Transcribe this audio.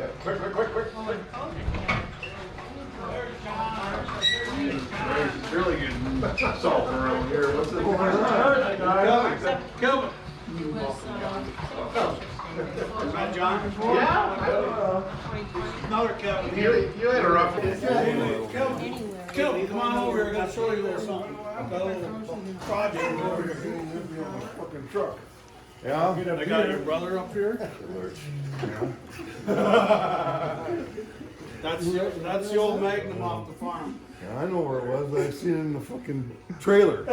Quick. It's really good salt around here. What's it? Kelvin. John? Yeah. Another Kelvin. You had a rough day. Kelvin, come on over here. I gotta show you a little something. I've got a little project over here. Fucking truck. Yeah. I got your brother up here. That's the old Magnum off the farm. Yeah, I know where it was, but I've seen it in the fucking trailer.